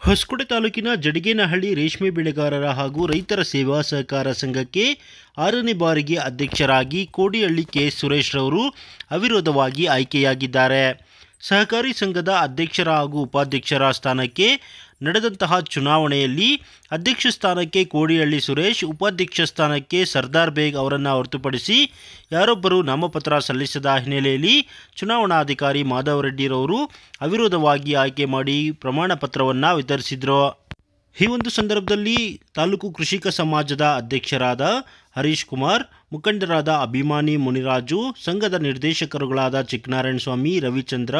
ಹೊಸಕೋಟೆ ತಾಲೂಕಿನ ಜಡಿಗೇನಹಳ್ಳಿ ರೇಷ್ಮೆ ಬೆಳೆಗಾರರ ಹಾಗೂ ರೈತರ ಸೇವಾ ಸಹಕಾರ ಸಂಘಕ್ಕೆ 6ನೇ ಬಾರಿಗೆ ಅಧ್ಯಕ್ಷರಾಗಿ ಕೋಡಿಹಳ್ಳಿ ಕೆ ಸುರೇಶ್ ರವರು ಅವಿರೋಧವಾಗಿ ಆಯ್ಕೆಯಾಗಿದ್ದಾರೆ. ಸಹಕಾರಿ ಸಂಘದ ಅಧ್ಯಕ್ಷರ ಹಾಗೂ ಉಪಾಧ್ಯಕ್ಷರ ಸ್ಥಾನಕ್ಕೆ ನಡೆದಂತಹ ಚುನಾವಣೆಯಲ್ಲಿ ಅಧ್ಯಕ್ಷ ಸ್ಥಾನಕ್ಕೆ ಕೋಡಿಹಳ್ಳಿ ಸುರೇಶ್, ಉಪಾಧ್ಯಕ್ಷ ಸ್ಥಾನಕ್ಕೆ ಸರ್ದಾರ್ ಬೇಗ್ ಅವರನ್ನು ಹೊರತುಪಡಿಸಿ ಯಾರೊಬ್ಬರೂ ನಾಮಪತ್ರ ಸಲ್ಲಿಸದ ಹಿನ್ನೆಲೆಯಲ್ಲಿ ಚುನಾವಣಾಧಿಕಾರಿ ಮಾಧವ ರೆಡ್ಡಿರವರು ಅವಿರೋಧವಾಗಿ ಆಯ್ಕೆ ಮಾಡಿ ಪ್ರಮಾಣ ಪತ್ರವನ್ನು ವಿತರಿಸಿದರು. ಈ ಒಂದು ಸಂದರ್ಭದಲ್ಲಿ ತಾಲೂಕು ಕೃಷಿಕ ಸಮಾಜದ ಅಧ್ಯಕ್ಷರಾದ ಹರೀಶ್ ಕುಮಾರ್, ಮುಖಂಡರಾದ ಅಭಿಮಾನಿ ಮುನಿರಾಜು, ಸಂಘದ ನಿರ್ದೇಶಕರುಗಳಾದ Chikkanarayana Swamy, Ravichandra,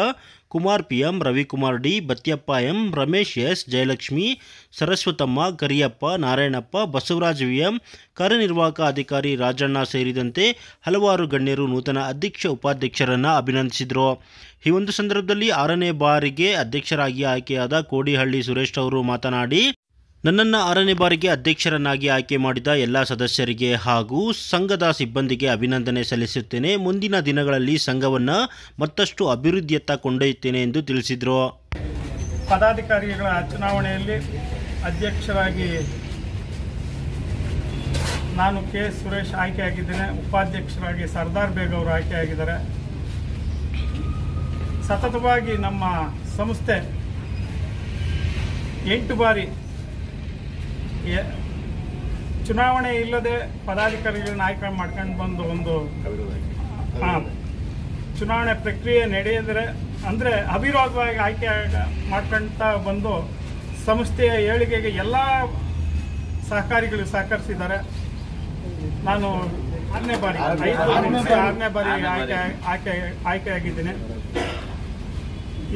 Kumar PM, Ravikumar D, Batyappa M, Ramesh S, Jayalakshmi, Saraswatamma, Kariyappa, Narayanappa, Basavaraj VM, ಕಾರ್ಯನಿರ್ವಾಹಕ ಅಧಿಕಾರಿ ರಾಜಣ್ಣ ಸೇರಿದಂತೆ ಹಲವಾರು ಗಣ್ಯರು ನೂತನ ಅಧ್ಯಕ್ಷ ಉಪಾಧ್ಯಕ್ಷರನ್ನು ಅಭಿನಂದಿಸಿದರು. ಈ ಒಂದು ಸಂದರ್ಭದಲ್ಲಿ 6ನೇ ಬಾರಿಗೆ ಅಧ್ಯಕ್ಷರಾಗಿ ಆಯ್ಕೆಯಾದ ಕೋಡಿಹಳ್ಳಿ ಸುರೇಶ್ ಅವರು ಮಾತನಾಡಿ, ನನ್ನನ್ನು 6ನೇ ಬಾರಿಗೆ ಅಧ್ಯಕ್ಷರನ್ನಾಗಿ ಆಯ್ಕೆ ಮಾಡಿದ ಎಲ್ಲ ಸದಸ್ಯರಿಗೆ ಹಾಗೂ ಸಂಘದ ಸಿಬ್ಬಂದಿಗೆ ಅಭಿನಂದನೆ ಸಲ್ಲಿಸುತ್ತೇನೆ. ಮುಂದಿನ ದಿನಗಳಲ್ಲಿ ಸಂಘವನ್ನು ಮತ್ತಷ್ಟು ಅಭಿವೃದ್ಧಿಯತ್ತ ಕೊಂಡೊಯ್ಯುತ್ತೇನೆ ಎಂದು ತಿಳಿಸಿದರು. ಪದಾಧಿಕಾರಿಗಳ ಚುನಾವಣೆಯಲ್ಲಿ ಅಧ್ಯಕ್ಷರಾಗಿ ನಾನು ಕೆ ಸುರೇಶ್ ಆಯ್ಕೆಯಾಗಿದ್ದೇನೆ. ಉಪಾಧ್ಯಕ್ಷರಾಗಿ ಸರ್ದಾರ್ ಬೇಗ್ ಅವರು ಆಯ್ಕೆಯಾಗಿದ್ದಾರೆ. ಸತತವಾಗಿ ನಮ್ಮ ಸಂಸ್ಥೆ 8 ಬಾರಿ ಚುನಾವಣೆ ಇಲ್ಲದೆ ಪದಾಧಿಕಾರಿಗಳನ್ನ ಆಯ್ಕೆ ಮಾಡ್ಕೊಂಡು ಬಂದು ಒಂದು ಚುನಾವಣೆ ಪ್ರಕ್ರಿಯೆ ನಡೆಯಿದ್ರೆ ಅಂದರೆ ಅವಿರೋಧವಾಗಿ ಆಯ್ಕೆ ಮಾಡ್ಕೊಳ್ತಾ ಬಂದು ಸಂಸ್ಥೆಯ ಏಳಿಗೆಗೆ ಎಲ್ಲ ಸಹಕಾರಿಗಳು ಸಹಕರಿಸಿದ್ದಾರೆ. ನಾನು 6ನೇ ಬಾರಿ ಆಯ್ಕೆಯಾಗಿದ್ದೇನೆ.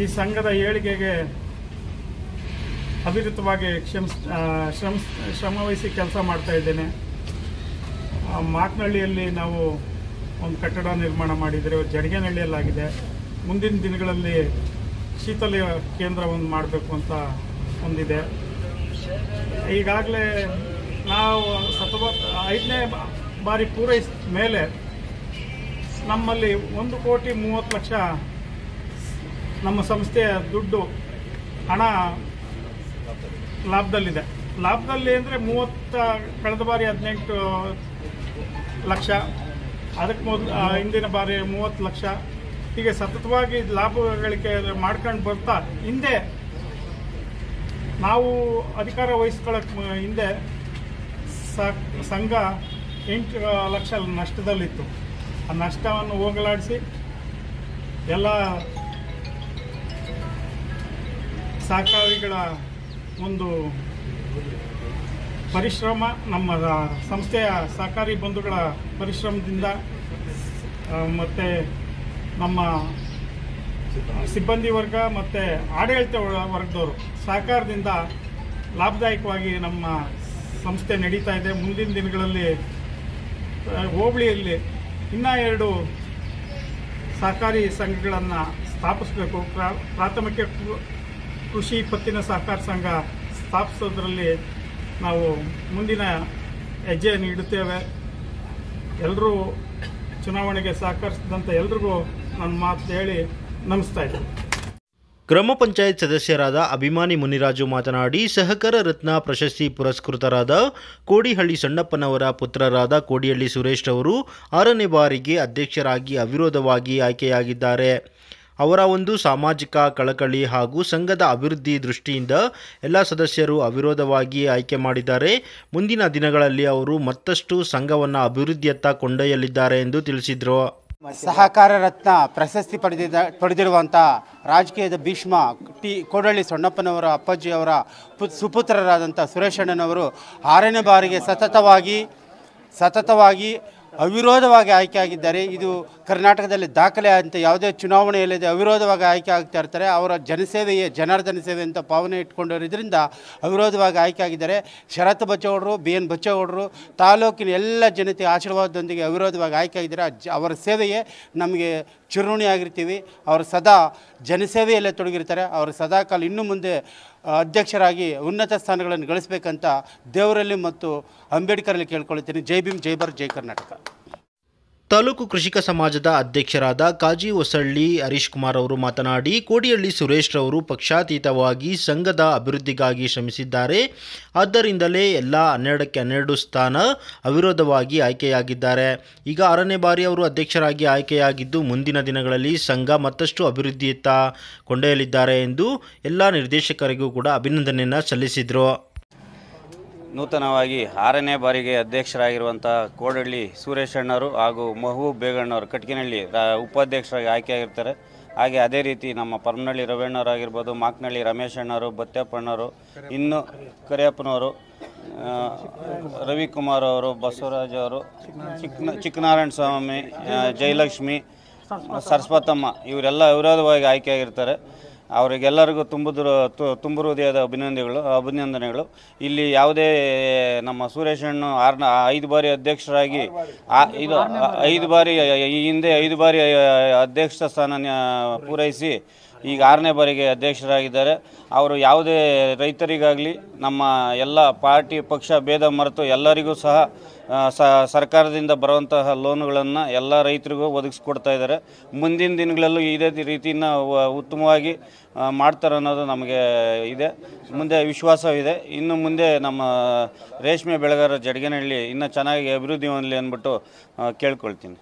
ಈ ಸಂಘದ ಏಳಿಗೆಗೆ ಅವಿರತವಾಗಿ ಶ್ರಮವಹಿಸಿ ಕೆಲಸ ಮಾಡ್ತಾ ಇದ್ದೇನೆ. ಮಾಕನಹಳ್ಳಿಯಲ್ಲಿ ನಾವು ಒಂದು ಕಟ್ಟಡ ನಿರ್ಮಾಣ ಮಾಡಿದರೆ, ಜಡಿಗೇನಹಳ್ಳಿಯಲ್ಲಾಗಿದೆ. ಮುಂದಿನ ದಿನಗಳಲ್ಲಿ ಶೀತಲ ಕೇಂದ್ರ ಒಂದು ಮಾಡಬೇಕು ಅಂತ ಒಂದಿದೆ. ಈಗಾಗಲೇ ನಾವು 5ನೇ ಬಾರಿ ಪೂರೈಸಿದ ಮೇಲೆ ನಮ್ಮಲ್ಲಿ 1,30,00,000 ನಮ್ಮ ಸಂಸ್ಥೆಯ ದುಡ್ಡು ಹಣ ಲಾಭದಲ್ಲಿದೆ. ಲಾಭದಲ್ಲಿ ಅಂದರೆ ಕಳೆದ ಬಾರಿ 18 ಲಕ್ಷ, ಅದಕ್ಕೆ ಹಿಂದಿನ ಬಾರಿ 30 ಲಕ್ಷ, ಹೀಗೆ ಸತತವಾಗಿ ಲಾಭ ಗಳಿಕೆ ಮಾಡ್ಕೊಂಡು ಬರ್ತಾ ಹಿಂದೆ ನಾವು ಅಧಿಕಾರ ವಹಿಸ್ಕೊಳ್ಳೋಕೆ ಹಿಂದೆ ಸಂಘ 8 ಲಕ್ಷ ನಷ್ಟದಲ್ಲಿತ್ತು. ಆ ನಷ್ಟವನ್ನು ಹೋಗಲಾಡಿಸಿ ಎಲ್ಲ ಸಹಕಾರಿಗಳ ಒಂದು ಪರಿಶ್ರಮ, ನಮ್ಮ ಸಂಸ್ಥೆಯ ಸಹಕಾರಿ ಬಂಧುಗಳ ಪರಿಶ್ರಮದಿಂದ ಮತ್ತು ನಮ್ಮ ಸಿಬ್ಬಂದಿ ವರ್ಗ ಮತ್ತು ಆಡಳಿತ ವರ್ಗದವರು ಸಹಕಾರದಿಂದ ಲಾಭದಾಯಕವಾಗಿ ನಮ್ಮ ಸಂಸ್ಥೆ ನಡೀತಾ ಇದೆ. ಮುಂದಿನ ದಿನಗಳಲ್ಲಿ ಹೋಬಳಿಯಲ್ಲಿ ಇನ್ನೂ 2 ಸಹಕಾರಿ ಸಂಘಗಳನ್ನು ಸ್ಥಾಪಿಸಬೇಕು. ಪ್ರಾಥಮಿಕ ಕೃಷಿ ಪತ್ತಿನ ಸಹಕಾರ ಸಂಘ ಸ್ಥಾಪಿಸೋದ್ರಲ್ಲಿ ನಾವು ಮುಂದಿನ ಹೆಜ್ಜೆಯನ್ನು ಇಡುತ್ತೇವೆ. ಎಲ್ಲರೂ ಚುನಾವಣೆಗೆ ಸಹಕರಿಸಿದಂಥ ಎಲ್ರಿಗೂ ನನ್ನ ಮಾತು ಹೇಳಿ ನಮಿಸ್ತಾ ಇದ್ದೇನೆ. ಗ್ರಾಮ ಪಂಚಾಯತ್ ಸದಸ್ಯರಾದ ಅಭಿಮಾನಿ ಮುನಿರಾಜು ಮಾತನಾಡಿ, ಸಹಕಾರ ರತ್ನ ಪ್ರಶಸ್ತಿ ಪುರಸ್ಕೃತರಾದ ಕೋಡಿಹಳ್ಳಿ ಸಣ್ಣಪ್ಪನವರ ಪುತ್ರರಾದ ಕೋಡಿಹಳ್ಳಿ ಸುರೇಶ್ ಅವರು 6ನೇ ಬಾರಿಗೆ ಅಧ್ಯಕ್ಷರಾಗಿ ಅವಿರೋಧವಾಗಿ ಆಯ್ಕೆಯಾಗಿದ್ದಾರೆ. ಅವರ ಒಂದು ಸಾಮಾಜಿಕ ಕಳಕಳಿ ಹಾಗೂ ಸಂಘದ ಅಭಿವೃದ್ಧಿ ದೃಷ್ಟಿಯಿಂದ ಎಲ್ಲ ಸದಸ್ಯರು ಅವಿರೋಧವಾಗಿ ಆಯ್ಕೆ ಮಾಡಿದ್ದಾರೆ. ಮುಂದಿನ ದಿನಗಳಲ್ಲಿ ಅವರು ಮತ್ತಷ್ಟು ಸಂಘವನ್ನು ಅಭಿವೃದ್ಧಿಯತ್ತ ಕೊಂಡೊಯ್ಯಲಿದ್ದಾರೆ ಎಂದು ತಿಳಿಸಿದರು. ಸಹಕಾರ ರತ್ನ ಪ್ರಶಸ್ತಿ ಪಡೆದಿರುವಂಥ ರಾಜಕೀಯದ ಭೀಷ್ಮ ಕೋಡಹಳ್ಳಿ ಸೊಣ್ಣಪ್ಪನವರ ಅಪ್ಪಾಜಿಯವರ ಸುಪುತ್ರರಾದಂಥ ಸುರೇಶಣ್ಣನವರು 6ನೇ ಬಾರಿಗೆ ಸತತವಾಗಿ ಅವಿರೋಧವಾಗಿ ಆಯ್ಕೆಯಾಗಿದ್ದಾರೆ. ಇದು ಕರ್ನಾಟಕದಲ್ಲಿ ದಾಖಲೆ ಅಂತ ಯಾವುದೇ ಚುನಾವಣೆಯಲ್ಲದೆ ಅವಿರೋಧವಾಗಿ ಆಯ್ಕೆ ಆಗ್ತಾ ಇರ್ತಾರೆ. ಅವರ ಜನಸೇವೆಯೇ ಜನಾರ್ದನ ಸೇವೆ ಅಂತ ಭಾವನೆ ಇಟ್ಕೊಂಡಿರೋದ್ರಿಂದ ಅವಿರೋಧವಾಗಿ ಆಯ್ಕೆ ಆಗಿದ್ದಾರೆ. ಶರತ್ ಬಚ್ಚೇಗೌಡರು, BN ಬಚ್ಚೇಗೌಡರು ತಾಲೂಕಿನ ಎಲ್ಲ ಜನತೆ ಆಶೀರ್ವಾದದೊಂದಿಗೆ ಅವಿರೋಧವಾಗಿ ಆಯ್ಕೆ ಆಗಿದ್ದಾರೆ. ಅವರ ಸೇವೆಯೇ ನಮಗೆ ಚಿರಋಣಿಯಾಗಿರ್ತೀವಿ. ಅವರು ಸದಾ ಜನಸೇವೆಯಲ್ಲೇ ತೊಡಗಿರ್ತಾರೆ. ಅವರು ಸದಾಕಾಲ ಇನ್ನು ಮುಂದೆ ಅಧ್ಯಕ್ಷರಾಗಿ ಉನ್ನತ ಸ್ಥಾನಗಳನ್ನು ಗಳಿಸಬೇಕಂತ ದೇವರಲ್ಲಿ ಮತ್ತು ಅಂಬೇಡ್ಕರಲ್ಲಿ ಕೇಳ್ಕೊಳ್ತೀನಿ. ಜೈ ಭೀಮ್, ಜೈ ಭಾರತ್, ಜೈ ಕರ್ನಾಟಕ. ತಾಲೂಕು ಕೃಷಿಕ ಸಮಾಜದ ಅಧ್ಯಕ್ಷರಾದ ಕಾಜಿ ಹೊಸಳ್ಳಿ ಹರೀಶ್ ಕುಮಾರ್ ಅವರು ಮಾತನಾಡಿ, ಕೋಡಿಹಳ್ಳಿ ಸುರೇಶ್ ರವರು ಪಕ್ಷಾತೀತವಾಗಿ ಸಂಘದ ಅಭಿವೃದ್ಧಿಗಾಗಿ ಶ್ರಮಿಸಿದ್ದಾರೆ. ಆದ್ದರಿಂದಲೇ ಎಲ್ಲ 12ಕ್ಕೆ 12 ಸ್ಥಾನ ಅವಿರೋಧವಾಗಿ ಆಯ್ಕೆಯಾಗಿದ್ದಾರೆ. ಈಗ 6ನೇ ಬಾರಿ ಅವರು ಅಧ್ಯಕ್ಷರಾಗಿ ಆಯ್ಕೆಯಾಗಿದ್ದು ಮುಂದಿನ ದಿನಗಳಲ್ಲಿ ಸಂಘ ಮತ್ತಷ್ಟು ಅಭಿವೃದ್ಧಿಯತ್ತ ಕೊಂಡೊಯ್ಯಲಿದ್ದಾರೆ ಎಂದು ಎಲ್ಲ ನಿರ್ದೇಶಕರಿಗೂ ಕೂಡ ಅಭಿನಂದನೆಯನ್ನು ಸಲ್ಲಿಸಿದರು. ನೂತನವಾಗಿ 6ನೇ ಬಾರಿಗೆ ಅಧ್ಯಕ್ಷರಾಗಿರುವಂಥ ಕೋಡಹಳ್ಳಿ ಸುರೇಶ್ ಅಣ್ಣವರು ಹಾಗೂ ಮಹಬೂಬ್ ಬೇಗಣ್ಣವರು ಕಟ್ಕಿನಹಳ್ಳಿ ಉಪಾಧ್ಯಕ್ಷರಾಗಿ ಆಯ್ಕೆಯಾಗಿರ್ತಾರೆ. ಹಾಗೆ ಅದೇ ರೀತಿ ನಮ್ಮ ಪರಮನಹಳ್ಳಿ ರವಣ್ಣವರಾಗಿರ್ಬೋದು, ಮಾಕನಹಳ್ಳಿ ರಮೇಶ್ ಅಣ್ಣವರು, ಬತ್ಯಪ್ಪಣ್ಣವರು, ಇನ್ನು ಕರಿಯಪ್ಪನವರು, ರವಿಕುಮಾರ್ ಅವರು, ಬಸವರಾಜ್ ಅವರು, ಚಿಕ್ಕನಾರಾಯಣ ಸ್ವಾಮಿ, ಜಯಲಕ್ಷ್ಮಿ, ಸರಸ್ವತಮ್ಮ ಇವರೆಲ್ಲ ಅವಿರೋಧವಾಗಿ ಆಯ್ಕೆಯಾಗಿರ್ತಾರೆ. ಅವರಿಗೆಲ್ಲರಿಗೂ ತುಂಬ ಹೃದಯದ ಅಭಿನಂದನೆಗಳು. ಇಲ್ಲಿ ಯಾವುದೇ ನಮ್ಮ ಸುರೇಶ್ ಅಣ್ಣ 5 ಬಾರಿ ಅಧ್ಯಕ್ಷರಾಗಿ ಇದು 5 ಬಾರಿ ಈ ಹಿಂದೆ 5 ಬಾರಿ ಅಧ್ಯಕ್ಷ ಸ್ಥಾನ ಪೂರೈಸಿ ಈಗ 6ನೇ ಬಾರಿಗೆ ಅಧ್ಯಕ್ಷರಾಗಿದ್ದಾರೆ. ಅವರು ಯಾವುದೇ ರೈತರಿಗಾಗಲಿ ನಮ್ಮ ಎಲ್ಲ ಪಾರ್ಟಿ ಪಕ್ಷ ಭೇದ ಮರೆತು ಎಲ್ಲರಿಗೂ ಸಹ ಸರ್ಕಾರದಿಂದ ಬರುವಂತಹ ಲೋನುಗಳನ್ನು ಎಲ್ಲ ರೈತರಿಗೂ ಒದಗಿಸ್ಕೊಡ್ತಾ ಇದ್ದಾರೆ. ಮುಂದಿನ ದಿನಗಳಲ್ಲೂ ಇದೇ ರೀತಿನ ಉತ್ತಮವಾಗಿ ಮಾಡ್ತಾರೆ ಅನ್ನೋದು ನಮಗೆ ಇದೆ, ಮುಂದೆ ವಿಶ್ವಾಸವಿದೆ. ಇನ್ನು ಮುಂದೆ ನಮ್ಮ ರೇಷ್ಮೆ ಬೆಳೆಗಾರರ ಜಡಗೇನಹಳ್ಳಿ ಇನ್ನೂ ಚೆನ್ನಾಗಿ ಅಭಿವೃದ್ಧಿ ಹೊಂದಲಿ ಅಂದ್ಬಿಟ್ಟು ಕೇಳ್ಕೊಳ್ತೀನಿ.